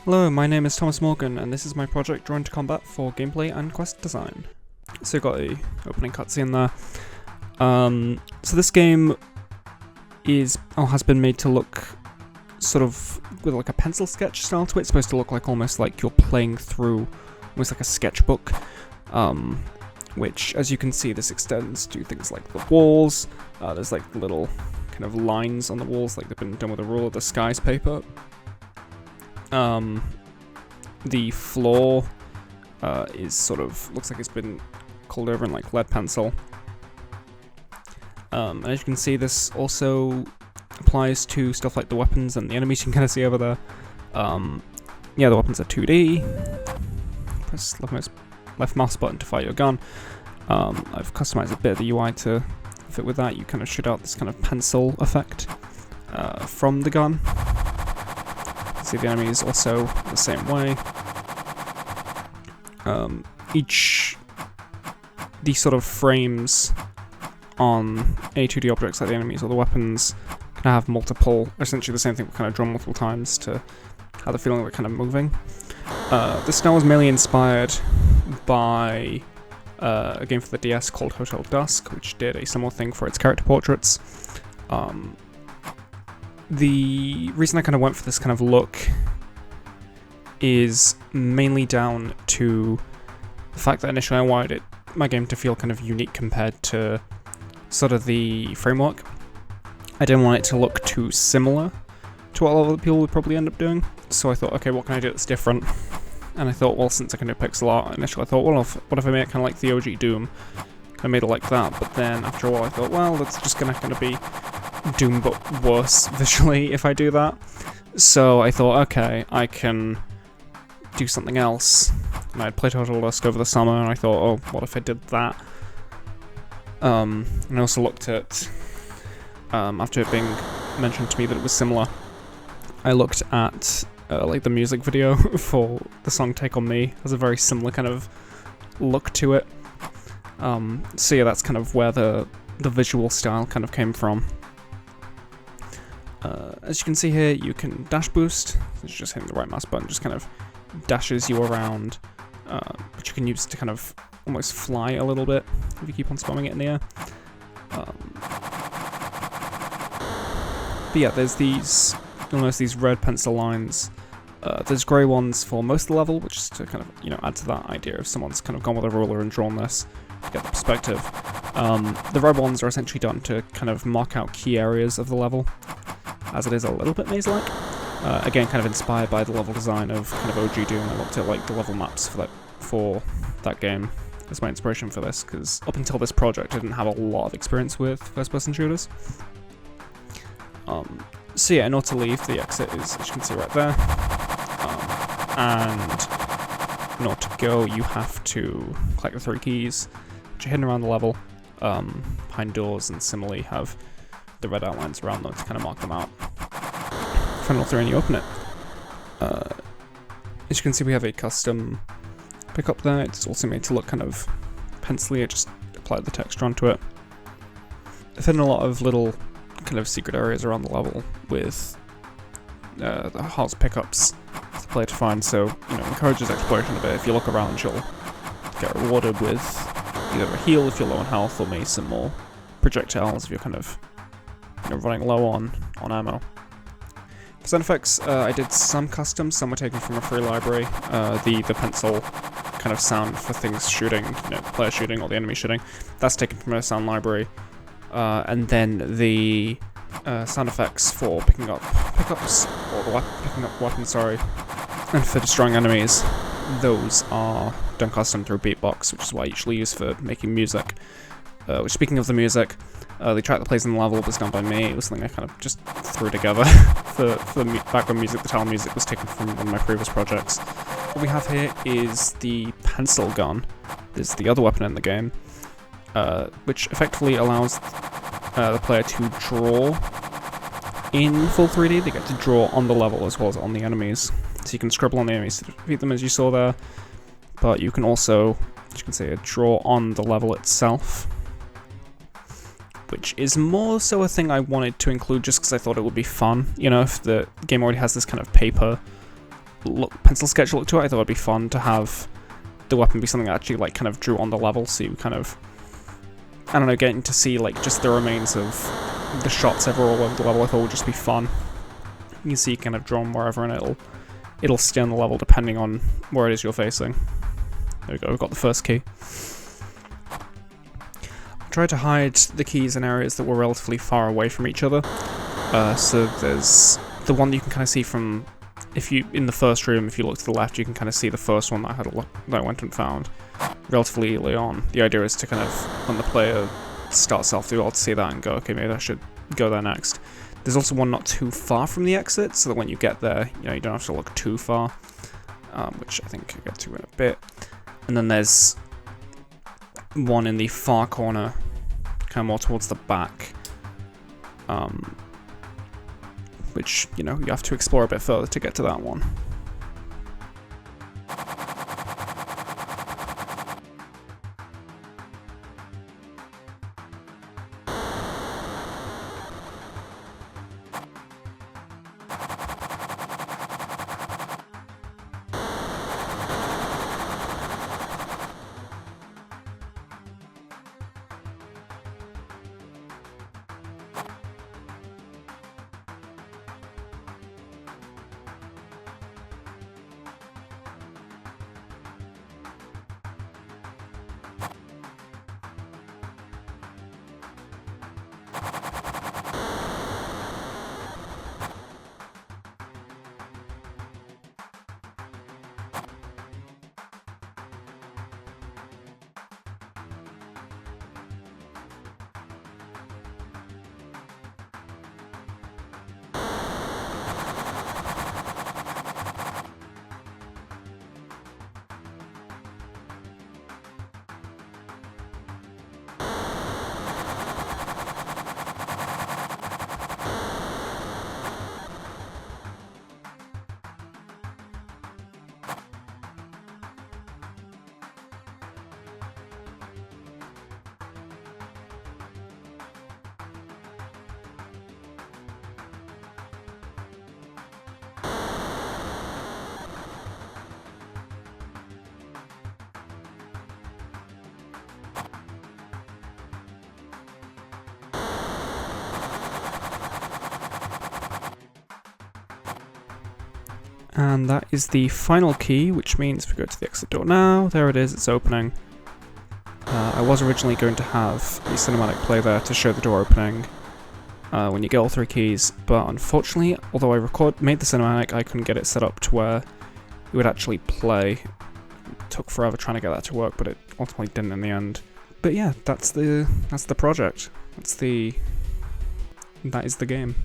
Hello, my name is Thomas Morgan, and this is my project Drawn to Combat for gameplay and quest design. So got the opening cutscene there. So this game has been made to look sort of with like a pencil sketch style to it. It's supposed to look like almost like you're playing through almost like a sketchbook. Which, as you can see, this extends to things like the walls. There's like little kind of lines on the walls, like they've been done with a ruler. The sky's paper. The floor is sort of, looks like it's been colored over in like lead pencil. And as you can see, this also applies to stuff like the weapons and the enemies you can kind of see over there. Yeah, the weapons are 2D. Press left mouse button to fire your gun. I've customized a bit of the UI to fit with that. You kind of shoot out this kind of pencil effect from the gun. See the enemies also the same way. These sort of frames on any 2D objects like the enemies or the weapons can have multiple, essentially the same thing but kind of drawn multiple times to have the feeling that we're kind of moving. This style was mainly inspired by a game for the DS called Hotel Dusk, which did a similar thing for its character portraits. The reason I kind of went for this kind of look is mainly down to the fact that initially I wanted my game to feel kind of unique compared to sort of the framework. I didn't want it to look too similar to what a lot of other people would probably end up doing, so I thought, okay, what can I do that's different? And I thought, well, since I can do pixel art, initially I thought, well, what if I made it kind of like the OG Doom? Kind of made it like that, but then after a while I thought, well, that's just gonna kind of be Doom but worse visually if I do that. So I thought, okay, I can do something else. And I'd played Hotel Dusk over the summer, and I thought, oh, what if I did that? And I also looked at, after it being mentioned to me that it was similar, I looked at like the music video for the song Take On Me. It has a very similar kind of look to it. So yeah, that's kind of where the visual style kind of came from. As you can see here, you can dash boost. It's just hitting the right mouse button, just kind of dashes you around, which you can use to kind of almost fly a little bit if you keep on spamming it in the air. But yeah, there's these, you'll notice these red pencil lines. There's grey ones for most of the level, which is to kind of, add to that idea of someone's kind of gone with a ruler and drawn this to get the perspective. The red ones are essentially done to kind of mark out key areas of the level, as it is a little bit maze-like. Again, kind of inspired by the level design of kind of OG Doom. I looked at like the level maps for that game as my inspiration for this, because up until this project I didn't have a lot of experience with first-person shooters. So yeah, in order to leave, the exit is, as you can see right there. And in order to go, you have to collect the 3 keys, which are hidden around the level, behind doors, and similarly have the red outlines around them to kind of mark them out. Final 3 and you open it. As you can see, we have a custom pickup there. It's also made to look kind of pencil-y. I just applied the texture onto it. I've hidden a lot of little kind of secret areas around the level with the hearts pickups for the player to find, so encourages exploration a bit. If you look around, you'll get rewarded with either a heal if you're low on health, or maybe some more projectiles if you're kind of running low on ammo. For sound effects, I did some custom. Some were taken from a free library. The pencil kind of sound for things shooting, player shooting or the enemy shooting, that's taken from a sound library. And then the sound effects for picking up pickups, or picking up weapons, and for destroying enemies, those are done custom through Beatbox, which is what I usually use for making music. Which, speaking of the music, the track that plays in the level was done by me. It was something I kind of just threw together for the background music. The title music was taken from one of my previous projects. What we have here is the pencil gun. This is the other weapon in the game, which effectively allows the player to draw in full 3D. They get to draw on the level as well as on the enemies. So you can scribble on the enemies to defeat them, as you saw there, but you can also, as you can see, draw on the level itself, which is more so a thing I wanted to include just because I thought it would be fun. If the game already has this kind of paper pencil sketch look to it. I thought it'd be fun to have the weapon be something that actually like kind of drew on the level, so you kind of, I don't know, getting to see like just the remains of the shots ever all over the level. I thought would just be fun. You can see you kind of draw them wherever, and it'll stay on the level depending on where it is you're facing. There we go. We've got the first key. I tried to hide the keys in areas that were relatively far away from each other. So there's the one that you can kind of see from, in the first room, if you look to the left, you can kind of see the first one that I had that I went and found relatively early on. The idea is to kind of, when the player starts off, they'll be able to see that and go, okay, maybe I should go there next. There's also one not too far from the exit, so that when you get there, you don't have to look too far, which I think I'll get to in a bit. And then there's one in the far corner, kind of more towards the back, which, you have to explore a bit further to get to that one. And that is the final key, which means we go to the exit door now. There it is, it's opening. I was originally going to have the cinematic play there to show the door opening when you get all 3 keys, but unfortunately, although I made the cinematic, I couldn't get it set up to where it would actually play. It took forever trying to get that to work, but it ultimately didn't in the end. But yeah, that's the project. That is the game.